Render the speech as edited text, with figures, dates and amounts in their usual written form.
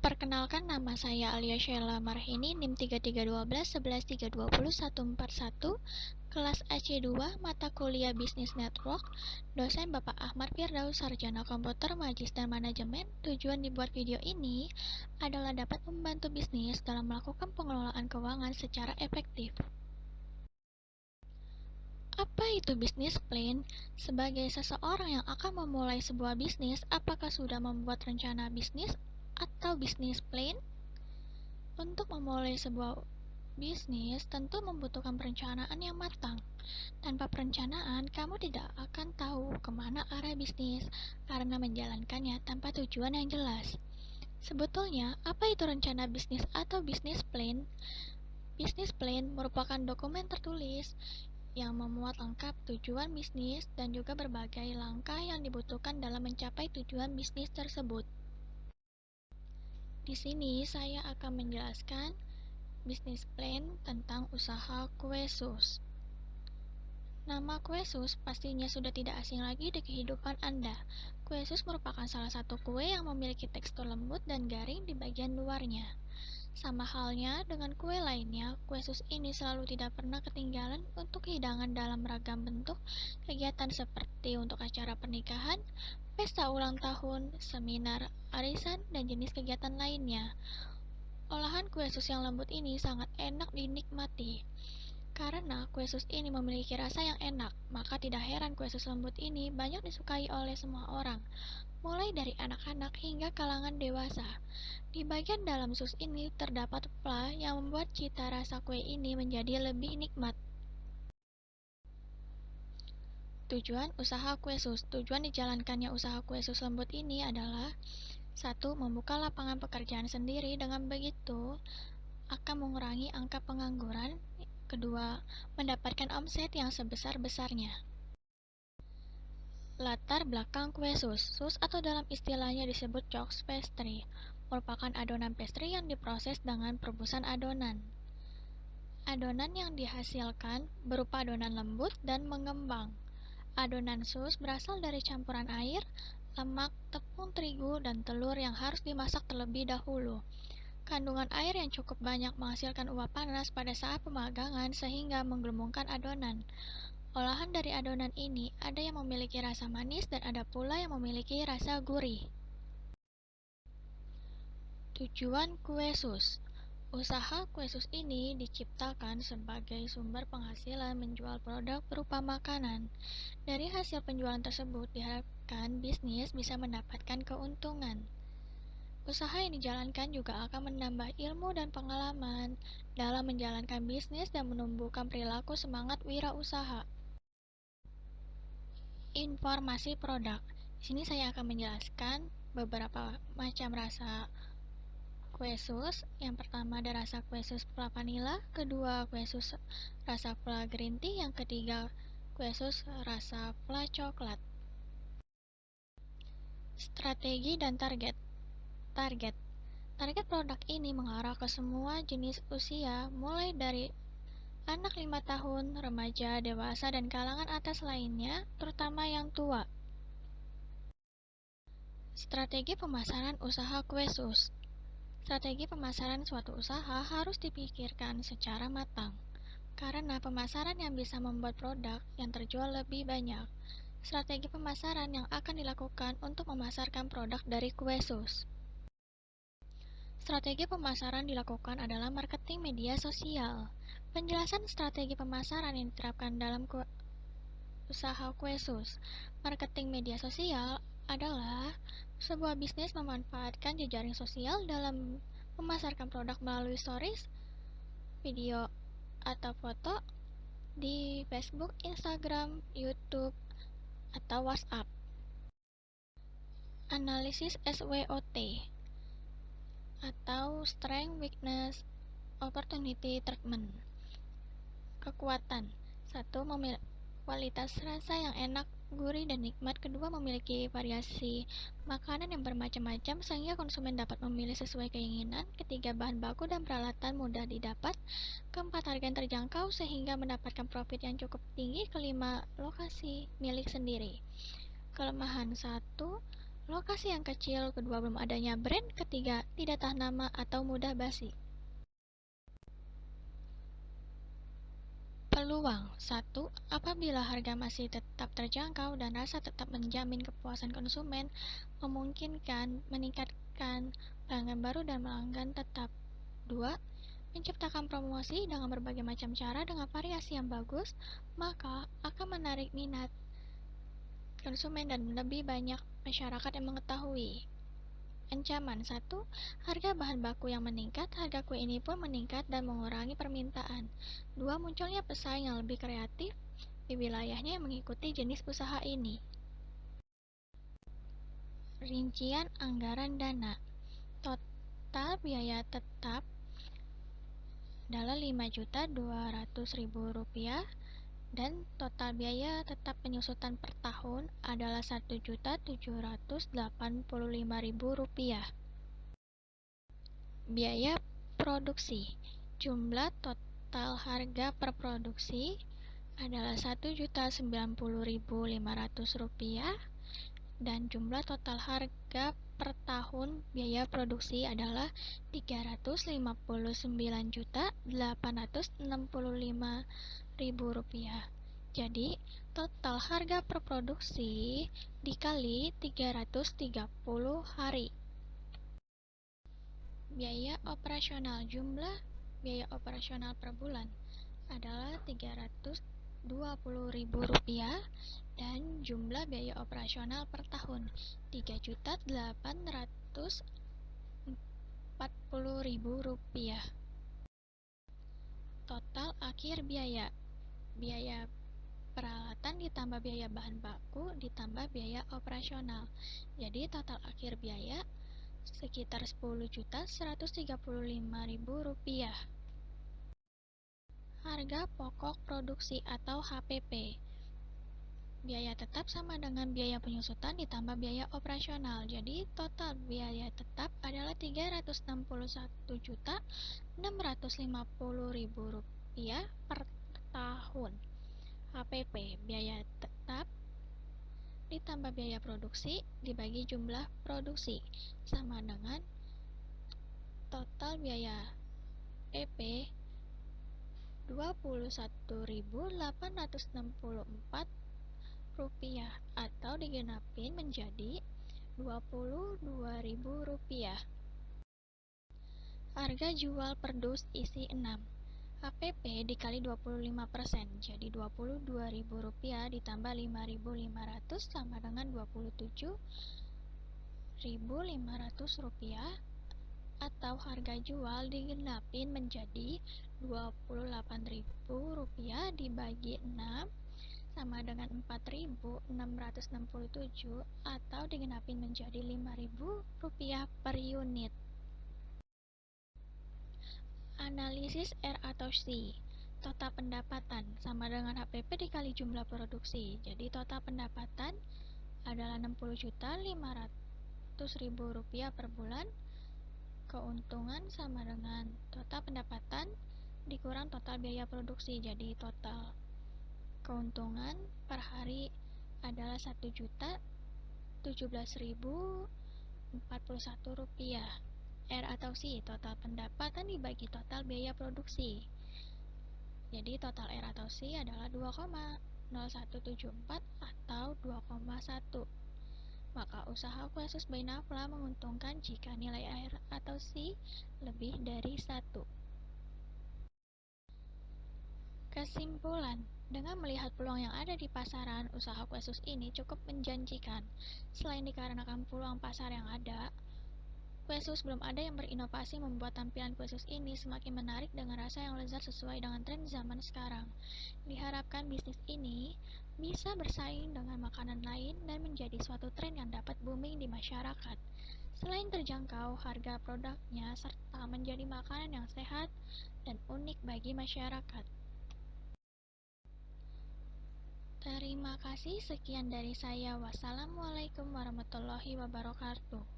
Perkenalkan, nama saya Alia Sheila Marhini, NIM 3312 11320141, kelas AC2, mata kuliah Bisnis Network, dosen Bapak Ahmad Firdaus, sarjana komputer, magister manajemen. Tujuan dibuat video ini adalah dapat membantu bisnis dalam melakukan pengelolaan keuangan secara efektif. Apa itu bisnis plan? Sebagai seseorang yang akan memulai sebuah bisnis, apakah sudah membuat rencana bisnis atau bisnis plan? Untuk memulai sebuah bisnis tentu membutuhkan perencanaan yang matang. Tanpa perencanaan, kamu tidak akan tahu kemana arah bisnis karena menjalankannya tanpa tujuan yang jelas. Sebetulnya, apa itu rencana bisnis atau bisnis plan? Bisnis plan merupakan dokumen tertulis yang memuat lengkap tujuan bisnis dan juga berbagai langkah yang dibutuhkan dalam mencapai tujuan bisnis tersebut. Di sini saya akan menjelaskan bisnis plan tentang usaha kue sus. Nama kue sus pastinya sudah tidak asing lagi di kehidupan Anda. Kue sus merupakan salah satu kue yang memiliki tekstur lembut dan garing di bagian luarnya. Sama halnya dengan kue lainnya, kue sus ini selalu tidak pernah ketinggalan untuk hidangan dalam ragam bentuk kegiatan seperti untuk acara pernikahan, pesta ulang tahun, seminar, arisan, dan jenis kegiatan lainnya. Olahan kue sus yang lembut ini sangat enak dinikmati. Karena kue sus ini memiliki rasa yang enak, maka tidak heran kue sus lembut ini banyak disukai oleh semua orang, mulai dari anak-anak hingga kalangan dewasa. Di bagian dalam sus ini terdapat fla yang membuat cita rasa kue ini menjadi lebih nikmat. Tujuan usaha kue sus. Tujuan dijalankannya usaha kue sus lembut ini adalah: 1. Membuka lapangan pekerjaan sendiri, dengan begitu akan mengurangi angka pengangguran. Kedua, mendapatkan omset yang sebesar-besarnya. Latar belakang kue sus. Sus atau dalam istilahnya disebut chocs pastry, merupakan adonan pastry yang diproses dengan perebusan adonan. Adonan yang dihasilkan berupa adonan lembut dan mengembang. Adonan sus berasal dari campuran air, lemak, tepung terigu, dan telur yang harus dimasak terlebih dahulu. Kandungan air yang cukup banyak menghasilkan uap panas pada saat pemanggangan sehingga menggelembungkan adonan. Olahan dari adonan ini ada yang memiliki rasa manis dan ada pula yang memiliki rasa gurih. Tujuan kue sus. Usaha kue sus ini diciptakan sebagai sumber penghasilan menjual produk berupa makanan. Dari hasil penjualan tersebut diharapkan bisnis bisa mendapatkan keuntungan. Usaha yang dijalankan juga akan menambah ilmu dan pengalaman dalam menjalankan bisnis dan menumbuhkan perilaku semangat wirausaha. Informasi produk. Di sini saya akan menjelaskan beberapa macam rasa kue sus. Yang pertama ada rasa kue sus fla vanilla, kedua kue sus rasa fla green tea, yang ketiga kue sus rasa fla coklat. Strategi dan target. Target produk ini mengarah ke semua jenis usia, mulai dari anak 5 tahun, remaja, dewasa, dan kalangan atas lainnya, terutama yang tua. Strategi pemasaran usaha kue sus. Strategi pemasaran suatu usaha harus dipikirkan secara matang, karena pemasaran yang bisa membuat produk yang terjual lebih banyak. Strategi pemasaran yang akan dilakukan untuk memasarkan produk dari kue sus. Strategi pemasaran dilakukan adalah marketing media sosial. Penjelasan strategi pemasaran yang diterapkan dalam usaha kue sus. Marketing media sosial adalah sebuah bisnis memanfaatkan jejaring sosial dalam memasarkan produk melalui stories, video, atau foto di Facebook, Instagram, YouTube, atau WhatsApp. Analisis SWOT atau Strength, Weakness, Opportunity Treatment. Kekuatan. 1. Kualitas rasa yang enak, gurih, dan nikmat. Kedua, memiliki variasi makanan yang bermacam-macam sehingga konsumen dapat memilih sesuai keinginan. Ketiga, bahan baku dan peralatan mudah didapat. Keempat, harga yang terjangkau sehingga mendapatkan profit yang cukup tinggi. Kelima, lokasi milik sendiri. Kelemahan. 1. Lokasi yang kecil, kedua belum adanya brand, ketiga tidak tahan nama atau mudah basi. Peluang 1. Apabila harga masih tetap terjangkau dan rasa tetap menjamin kepuasan konsumen, memungkinkan meningkatkan pelanggan baru dan pelanggan tetap. 2. Menciptakan promosi dengan berbagai macam cara dengan variasi yang bagus, maka akan menarik minat konsumen dan lebih banyak masyarakat yang mengetahui. Ancaman 1. Harga bahan baku yang meningkat, harga kue ini pun meningkat dan mengurangi permintaan. 2. Munculnya pesaing yang lebih kreatif di wilayahnya yang mengikuti jenis usaha ini. Rincian anggaran dana. Total biaya tetap adalah Rp5.200.000 dan total biaya tetap penyusutan per tahun adalah Rp1.785.000. Biaya produksi. Jumlah total harga per produksi adalah Rp1.090.500 dan jumlah total harga per tahun biaya produksi adalah Rp359.865.000. Jadi, total harga per produksi dikali 330 hari. Biaya operasional. Jumlah biaya operasional per bulan adalah Rp320.000 dan jumlah biaya operasional per tahun Rp3.840.000. Total akhir biaya. Biaya peralatan ditambah biaya bahan baku ditambah biaya operasional. Jadi total akhir biaya sekitar Rp10.135.000. Harga pokok produksi atau HPP. Biaya tetap sama dengan biaya penyusutan ditambah biaya operasional. Jadi total biaya tetap adalah Rp361.650.000 per tahun. HPP biaya tetap ditambah biaya produksi dibagi jumlah produksi sama dengan total biaya EP Rp21.864 atau digenapin menjadi Rp22.000. Harga jual per dus isi 6. HPP dikali 25%, jadi Rp22.000 ditambah Rp5.500 sama dengan Rp27.500 atau harga jual digenapin menjadi Rp28.000 dibagi 6 sama dengan Rp4.667 atau digenapin menjadi Rp5.000 per unit. Analisis R atau C. Total pendapatan sama dengan HPP dikali jumlah produksi. Jadi total pendapatan adalah Rp60.500.000 per bulan. Keuntungan sama dengan total pendapatan dikurang total biaya produksi. Jadi total keuntungan per hari adalah Rp1.017.041. R atau C, total pendapatan dibagi total biaya produksi. Jadi total R atau C adalah 2,0174 atau 2,1. Maka usaha kue sus by Nafla menguntungkan jika nilai R atau C lebih dari 1. Kesimpulan, dengan melihat peluang yang ada di pasaran, usaha kue sus ini cukup menjanjikan. Selain dikarenakan peluang pasar yang ada, kue sus belum ada yang berinovasi membuat tampilan kue sus ini semakin menarik dengan rasa yang lezat sesuai dengan tren zaman sekarang. Diharapkan bisnis ini bisa bersaing dengan makanan lain dan menjadi suatu tren yang dapat booming di masyarakat. Selain terjangkau harga produknya serta menjadi makanan yang sehat dan unik bagi masyarakat. Terima kasih, sekian dari saya. Wassalamualaikum warahmatullahi wabarakatuh.